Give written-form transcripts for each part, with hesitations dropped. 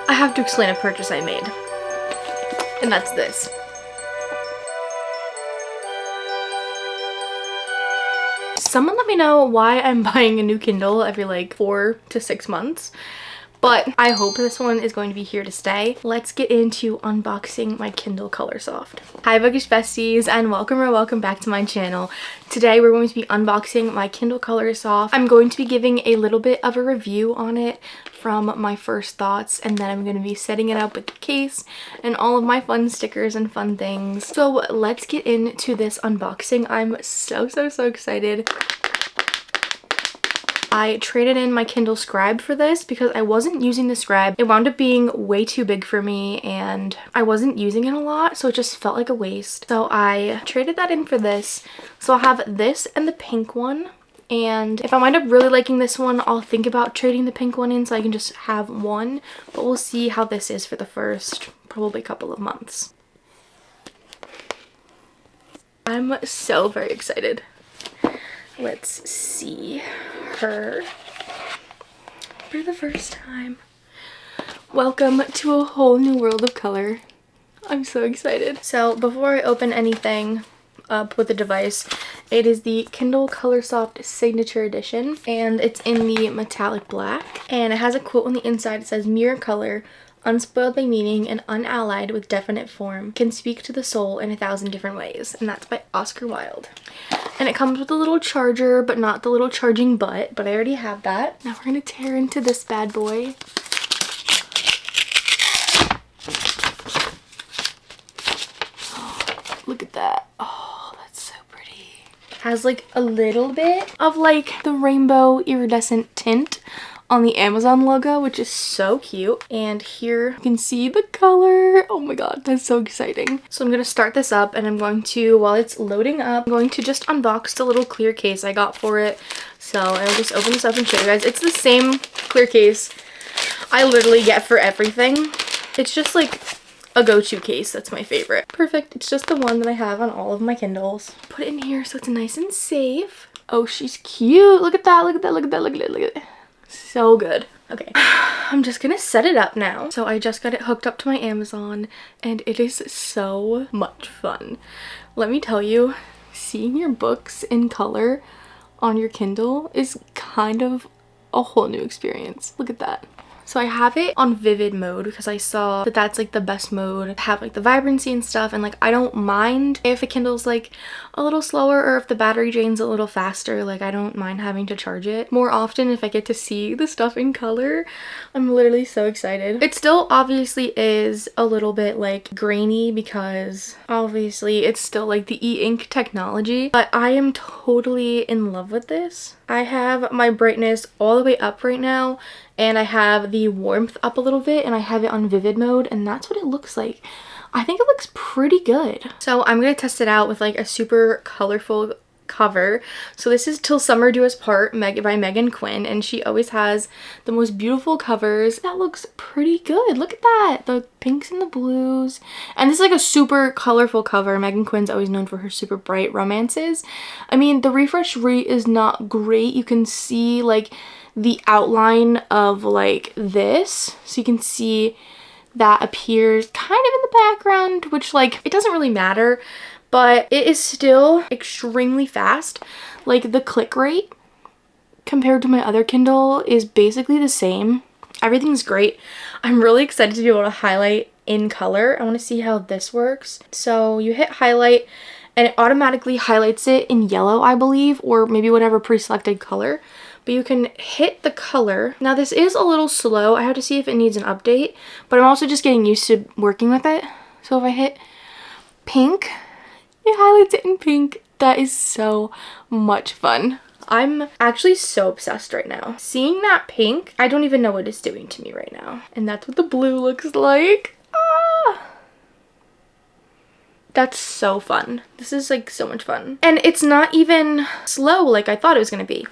I have to explain a purchase I made, and that's this. Someone let me know why I'm buying a new Kindle every like 4 to 6 months. But I hope this one is going to be here to stay. Let's get into unboxing my Kindle colorsoft. Hi bookish besties, and welcome back to my channel. Today we're going to be unboxing my Kindle colorsoft. I'm going to be giving a little bit of a review on it from my first thoughts, and then I'm going to be setting it up with the case and all of my fun stickers and fun things. So let's get into this unboxing. I'm so excited. I traded in my Kindle Scribe for this because I wasn't using the Scribe. It wound up being way too big for me and I wasn't using it a lot, so it just felt like a waste. So I traded that in for this. So I'll have this and the pink one. And if I wind up really liking this one, I'll think about trading the pink one in so I can just have one. But we'll see how this is for the first probably couple of months. I'm so very excited. Let's see her for the first time. Welcome to a whole new world of color. I'm so excited. So before I open anything up with the device, it is the Kindle colorsoft signature edition and it's in the metallic black, and it has a quote on the inside. It says, "Mere color, unspoiled by meaning and unallied with definite form, can speak to the soul in 1,000 different ways." And that's by Oscar Wilde. And it comes with a little charger, but not the little charging butt, but I already have that. Now we're gonna tear into this bad boy. Look at that. Oh, that's so pretty. It has like a little bit of like the rainbow iridescent tint on the Amazon logo, which is so cute. And here you can see the color. Oh my god, that's so exciting. So I'm gonna start this up, and I'm going to, while it's loading up, I'm going to just unbox the little clear case I got for it. So I'll just open this up and show you guys. It's the same clear case I literally get for everything. It's just like a go-to case. That's my favorite. Perfect. It's just the one that I have on all of my Kindles. Put it in here so it's nice and safe. Oh, she's cute. Look at that. Look at that. Look at that. Look at it. Look at it. So good. Okay, I'm just gonna set it up now. So I just got it hooked up to my Amazon and it is so much fun. Let me tell you, seeing your books in color on your Kindle is kind of a whole new experience. Look at that. So I have it on vivid mode because I saw that that's like the best mode to have like the vibrancy and stuff, and like I don't mind if a Kindle's like a little slower or if the battery drains a little faster. Like I don't mind having to charge it more often if I get to see the stuff in color. I'm literally so excited. It still obviously is a little bit like grainy because obviously it's still like the e-ink technology, but I am totally in love with this. I have my brightness all the way up right now, and I have the warmth up a little bit, and I have it on vivid mode, and that's what it looks like. I think it looks pretty good. So I'm gonna test it out with like a super colorful cover. So this is Till Summer Do Us Part by Megan Quinn, and she always has the most beautiful covers. That looks pretty good. Look at that, the pinks and the blues, and this is like a super colorful cover. Megan Quinn's always known for her super bright romances. I mean, the refresh rate is not great. You can see like the outline of like this, so you can see that appears kind of in the background, which like it doesn't really matter, but it is still extremely fast. Like the click rate compared to my other Kindle is basically the same. Everything's great. I'm really excited to be able to highlight in color. I want to see how this works. So you hit highlight and it automatically highlights it in yellow, I believe, or maybe whatever pre-selected color. But you can hit the color. Now this is a little slow. I have to see if it needs an update, but I'm also just getting used to working with it. So if I hit pink, it highlights it in pink. That is so much fun. I'm actually so obsessed right now. Seeing that pink, I don't even know what it's doing to me right now. And that's what the blue looks like. Ah! That's so fun. This is like so much fun. And it's not even slow like I thought it was gonna be.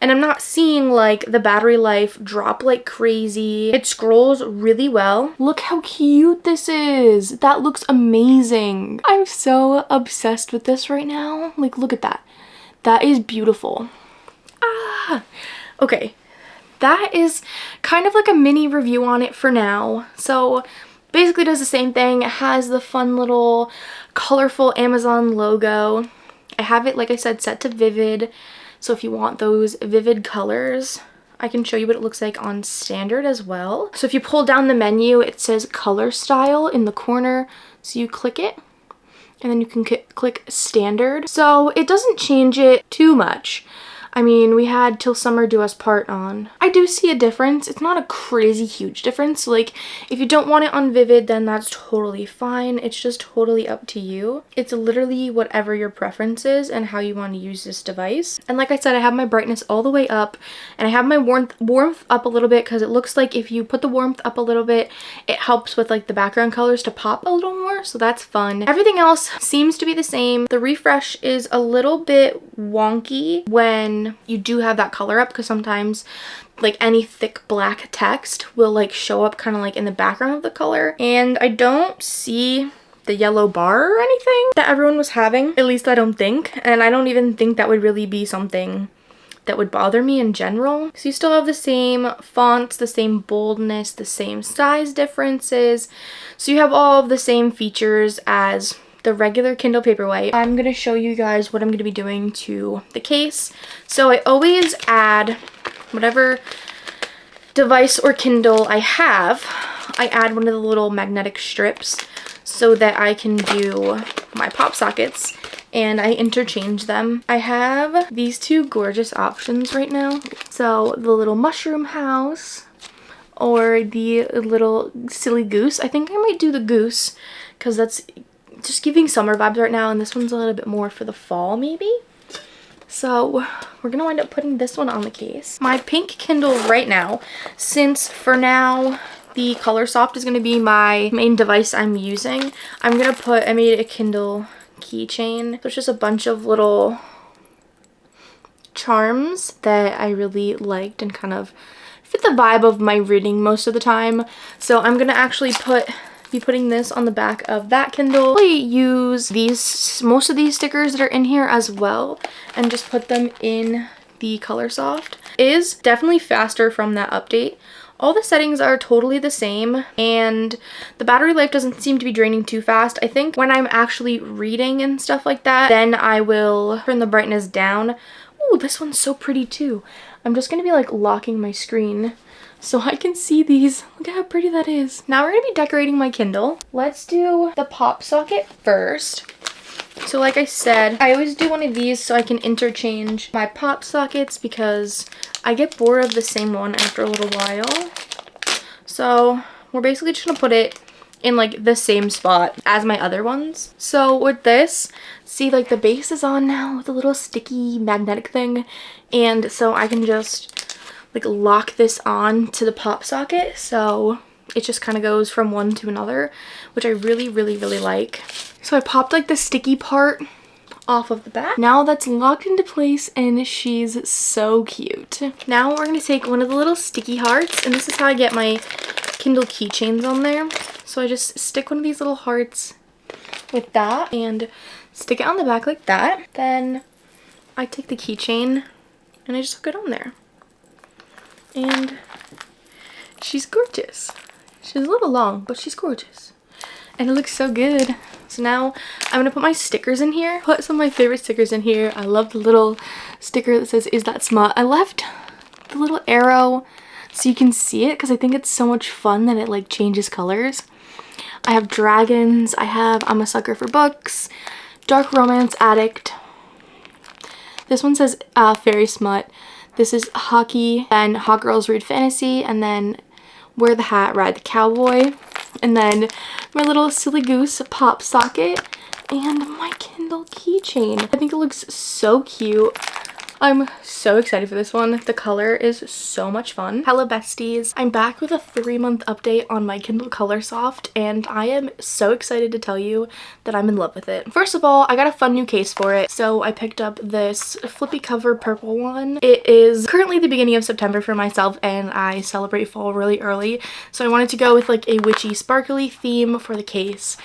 And I'm not seeing like the battery life drop like crazy. It scrolls really well. Look how cute this is. That looks amazing. I'm so obsessed with this right now. Like, look at that. That is beautiful. Ah, okay. that is kind of like a mini review on it for now. So basically does the same thing. It has the fun little colorful Amazon logo. I have it, like I said, set to vivid. So if you want those vivid colors, I can show you what it looks like on standard as well. So if you pull down the menu, it says color style in the corner. So you click it and then you can click standard. So it doesn't change it too much. I mean, we had Till Summer Do Us Part on. I do see a difference. It's not a crazy huge difference. Like, if you don't want it on Vivid, then that's totally fine. It's just totally up to you. It's literally whatever your preference is and how you want to use this device. And like I said, I have my brightness all the way up, and I have my warmth up a little bit because it looks like if you put the warmth up a little bit, it helps with like the background colors to pop a little more, so that's fun. Everything else seems to be the same. The refresh is a little bit wonky when you do have that color up, because sometimes like any thick black text will like show up kind of like in the background of the color, and I don't see the yellow bar or anything that everyone was having, at least I don't think, and I don't even think that would really be something that would bother me in general. So you still have the same fonts, the same boldness, the same size differences, so you have all of the same features as the regular Kindle Paperwhite. I'm gonna show you guys what I'm gonna be doing to the case. So I always add whatever device or Kindle I have, I add one of the little magnetic strips so that I can do my pop sockets, and I interchange them. I have these two gorgeous options right now. So the little mushroom house or the little silly goose. I think I might do the goose because that's just giving summer vibes right now, and this one's a little bit more for the fall maybe. So we're gonna wind up putting this one on the case. My pink Kindle right now, since for now the colorsoft is gonna be my main device I'm using, I made a Kindle keychain. There's just a bunch of little charms that I really liked and kind of fit the vibe of my reading most of the time. So I'm gonna actually be putting this on the back of that Kindle. I use most of these stickers that are in here as well, and just put them in the colorsoft. It is definitely faster from that update. All the settings are totally the same, and the battery life doesn't seem to be draining too fast. I think when I'm actually reading and stuff like that, then I will turn the brightness down. Ooh, this one's so pretty too. I'm just gonna be like locking my screen so I can see these. Look at how pretty that is. Now we're gonna be decorating my Kindle. Let's do the pop socket first. So like I said, I always do one of these so I can interchange my pop sockets because I get bored of the same one after a little while. So we're basically just gonna put it in like the same spot as my other ones. So with this, see like the base is on now with a little sticky magnetic thing, and so I can just like lock this on to the pop socket, so it just kind of goes from one to another, which I really like. So I popped like the sticky part off of the back. Now that's locked into place, and she's so cute. Now we're gonna take one of the little sticky hearts, and this is how I get my Kindle keychains on there. So I just stick one of these little hearts with that and stick it on the back like that. Then I take the keychain and I just hook it on there. And she's gorgeous. She's a little long, but she's gorgeous. And it looks so good. So now I'm gonna put my stickers in here. Put some of my favorite stickers in here. I love the little sticker that says, "Is that smut?" I left the little arrow so you can see it because I think it's so much fun that it like changes colors. I have dragons. I have I'm a sucker for books. Dark romance addict. This one says fairy smut. This is hockey, then hot girls read fantasy, and then wear the hat, ride the cowboy, and then my little silly goose pop socket, and my Kindle keychain. I think it looks so cute. I'm so excited for this one. The color is so much fun. Hello besties. I'm back with a 3-month update on my Kindle colorsoft, and I am so excited to tell you that I'm in love with it. First of all, I got a fun new case for it. So I picked up this flippy cover purple one. It is currently the beginning of September for myself, and I celebrate fall really early. So I wanted to go with like a witchy sparkly theme for the case.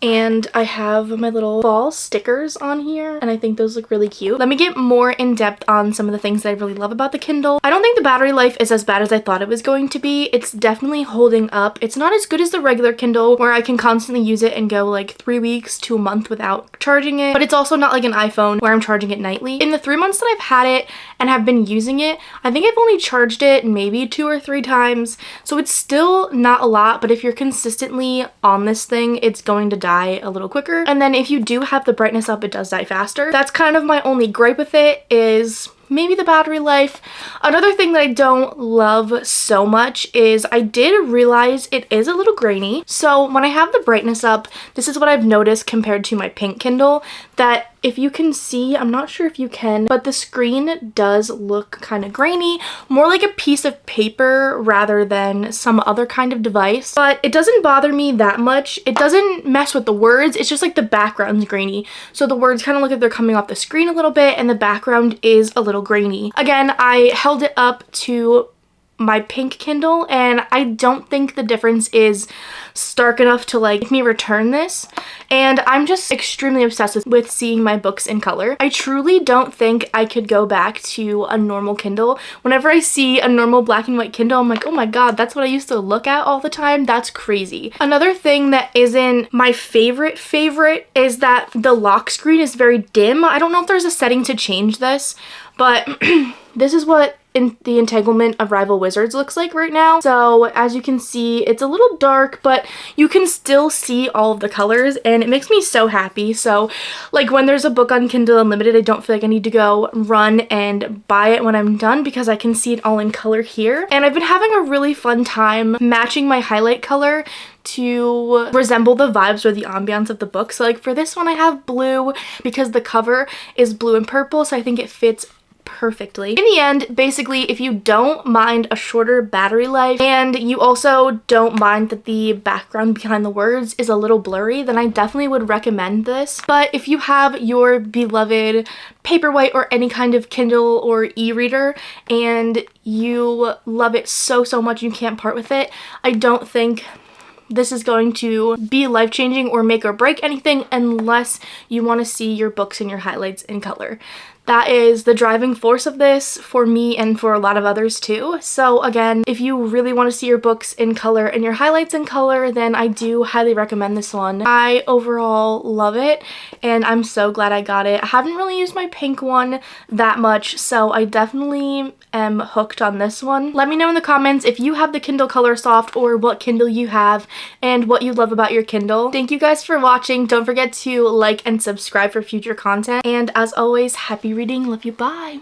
And I have my little fall stickers on here, and I think those look really cute. Let me get more in depth on some of the things that I really love about the Kindle. I don't think the battery life is as bad as I thought it was going to be. It's definitely holding up. It's not as good as the regular Kindle where I can constantly use it and go like 3 weeks to a month without charging it, but it's also not like an iPhone where I'm charging it nightly. In the 3 months that I've had it and have been using it, I think I've only charged it maybe 2 or 3 times, so it's still not a lot, but if you're consistently on this thing, it's going to die a little quicker. And then if you do have the brightness up, it does die faster. That's kind of my only gripe with it, is maybe the battery life. Another thing that I don't love so much is I did realize it is a little grainy. So when I have the brightness up, this is what I've noticed compared to my pink Kindle, that if you can see, I'm not sure if you can, but the screen does look kind of grainy, more like a piece of paper rather than some other kind of device. But it doesn't bother me that much. It doesn't mess with the words. It's just like the background's grainy. So the words kind of look like they're coming off the screen a little bit, and the background is a little grainy. Again, I held it up to my pink Kindle, and I don't think the difference is stark enough to like make me return this. And I'm just extremely obsessed with seeing my books in color. I truly don't think I could go back to a normal Kindle. Whenever I see a normal black and white Kindle, I'm like, oh my god, that's what I used to look at all the time. That's crazy. Another thing that isn't my favorite is that the lock screen is very dim. I don't know if there's a setting to change this, but this is what the entanglement of Rival Wizards looks like right now. So as you can see, it's a little dark, but you can still see all of the colors, and it makes me so happy. So like when there's a book on Kindle Unlimited, I don't feel like I need to go run and buy it when I'm done because I can see it all in color here. And I've been having a really fun time matching my highlight color to resemble the vibes or the ambiance of the book. So like for this one, I have blue because the cover is blue and purple, so I think it fits perfectly. In the end, basically, if you don't mind a shorter battery life and you also don't mind that the background behind the words is a little blurry, then I definitely would recommend this. But if you have your beloved Paperwhite or any kind of Kindle or e-reader and you love it so much you can't part with it, I don't think this is going to be life-changing or make or break anything unless you want to see your books and your highlights in color. That is the driving force of this for me and for a lot of others too. So again, if you really want to see your books in color and your highlights in color, then I do highly recommend this one. I overall love it, and I'm so glad I got it. I haven't really used my pink one that much, so I definitely am hooked on this one. Let me know in the comments if you have the Kindle colorsoft or what Kindle you have and what you love about your Kindle. Thank you guys for watching. Don't forget to like and subscribe for future content. And as always, happy reading. Love you. Bye.